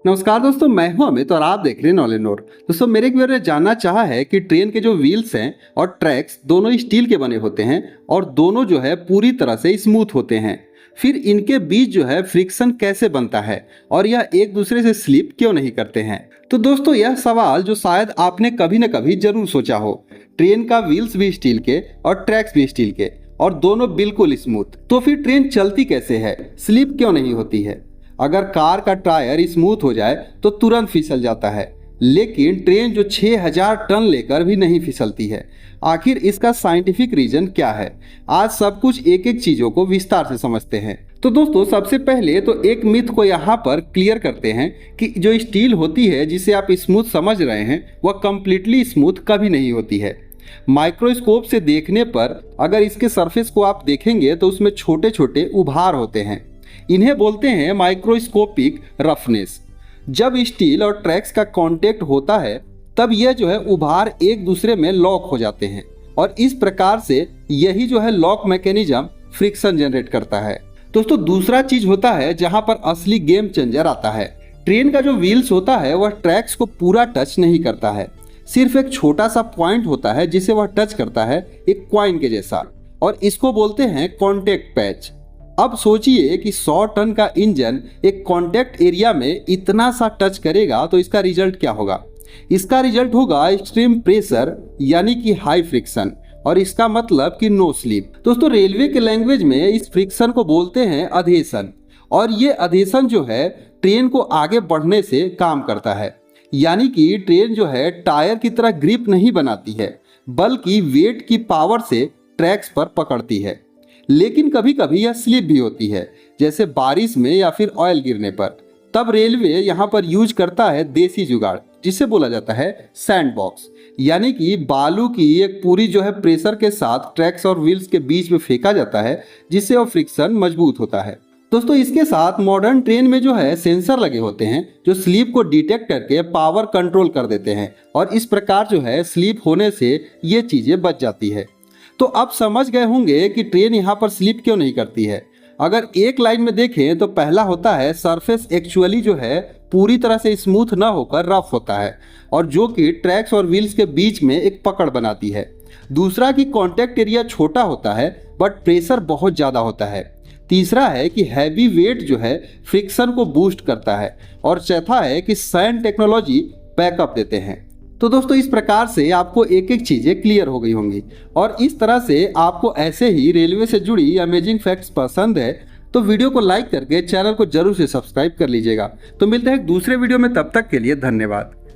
नमस्कार दोस्तों, मैं हूं अमित और आप देख रहे हैं नॉलेज नोट। दोस्तों, मेरे एक व्यूअर ने जानना चाहा है कि ट्रेन के जो व्हील्स हैं और ट्रैक्स दोनों स्टील के बने होते हैं और दोनों जो है पूरी तरह से स्मूथ होते हैं, फिर इनके बीच जो है फ्रिक्शन कैसे बनता है और यह एक दूसरे से स्लिप क्यों नहीं करते हैं। तो दोस्तों, यह सवाल जो शायद आपने कभी न कभी जरूर सोचा हो। ट्रेन का व्हील्स भी स्टील के और ट्रैक्स भी स्टील के और दोनों बिल्कुल स्मूथ, तो फिर ट्रेन चलती कैसे है, स्लिप क्यों नहीं होती है। अगर कार का टायर स्मूथ हो जाए तो तुरंत फिसल जाता है, लेकिन ट्रेन जो 6000 टन लेकर भी नहीं फिसलती है। आखिर इसका साइंटिफिक रीजन क्या है? आज सब कुछ एक एक चीजों को विस्तार से समझते हैं। तो दोस्तों, सबसे पहले तो एक मिथ को यहाँ पर क्लियर करते हैं कि जो स्टील होती है जिसे आप स्मूथ समझ रहे हैं वह कंप्लीटली स्मूथ कभी नहीं होती है। माइक्रोस्कोप से देखने पर अगर इसके सरफेस को आप देखेंगे तो उसमें छोटे छोटे उभार होते हैं। इन्हें बोलते हैं माइक्रोस्कोपिक रफनेस। जब स्टील और ट्रैक्स का कांटेक्ट होता है तब यह जो है उभार एक दूसरे में लॉक हो जाते हैं और इस प्रकार से यही जो है लॉक मैकेनिज्म फ्रिक्शन जनरेट करता है। दोस्तों, दूसरा चीज होता है जहां पर असली गेम चेंजर आता है। ट्रेन का जो व्हील्स होता है वह ट्रैक्स को पूरा टच नहीं करता है, सिर्फ एक छोटा सा पॉइंट होता है जिसे वह टच करता है, एक कॉइन के जैसा, और इसको बोलते हैं कॉन्टेक्ट पैच। अब सोचिए कि 100 टन का इंजन एक कॉन्टैक्ट एरिया में इतना सा टच करेगा तो इसका रिजल्ट क्या होगा? इसका रिजल्ट होगा एक्सट्रीम प्रेशर यानी कि हाई फ्रिक्शन, और इसका मतलब कि नो स्लिप। दोस्तों, रेलवे के लैंग्वेज में इस फ्रिक्शन को बोलते हैं अधेशन, और ये अधेशन जो है ट्रेन को आगे बढ़ने से काम करता है। यानी कि ट्रेन जो है टायर की तरह ग्रिप नहीं बनाती है, बल्कि वेट की पावर से ट्रैक्स पर पकड़ती है। लेकिन कभी कभी यह स्लिप भी होती है, जैसे बारिश में या फिर ऑयल गिरने पर। तब रेलवे यहाँ पर यूज करता है देसी जुगाड़, जिसे बोला जाता है सैंड बॉक्स। यानी कि बालू की एक पूरी जो है प्रेशर के साथ ट्रैक्स और व्हील्स के बीच में फेंका जाता है, जिससे वो फ्रिक्शन मजबूत होता है। दोस्तों, इसके साथ मॉडर्न ट्रेन में जो है सेंसर लगे होते हैं जो स्लीप को डिटेक्ट करके पावर कंट्रोल कर देते हैं, और इस प्रकार जो है स्लीप होने से ये चीजें बच जाती है। तो अब समझ गए होंगे कि ट्रेन यहाँ पर स्लिप क्यों नहीं करती है। अगर एक लाइन में देखें तो पहला होता है सरफेस एक्चुअली जो है पूरी तरह से स्मूथ ना होकर रफ होता है, और जो कि ट्रैक्स और व्हील्स के बीच में एक पकड़ बनाती है। दूसरा कि कांटेक्ट एरिया छोटा होता है बट प्रेशर बहुत ज़्यादा होता है। तीसरा है कि हैवी वेट जो है फ्रिक्शन को बूस्ट करता है, और चौथा है कि सैंड टेक्नोलॉजी बैकअप देते हैं। तो दोस्तों, इस प्रकार से आपको एक एक चीज़ें क्लियर हो गई होंगी, और इस तरह से आपको ऐसे ही रेलवे से जुड़ी अमेजिंग फैक्ट्स पसंद है तो वीडियो को लाइक करके चैनल को जरूर से सब्सक्राइब कर लीजिएगा। तो मिलते हैं एक दूसरे वीडियो में, तब तक के लिए धन्यवाद।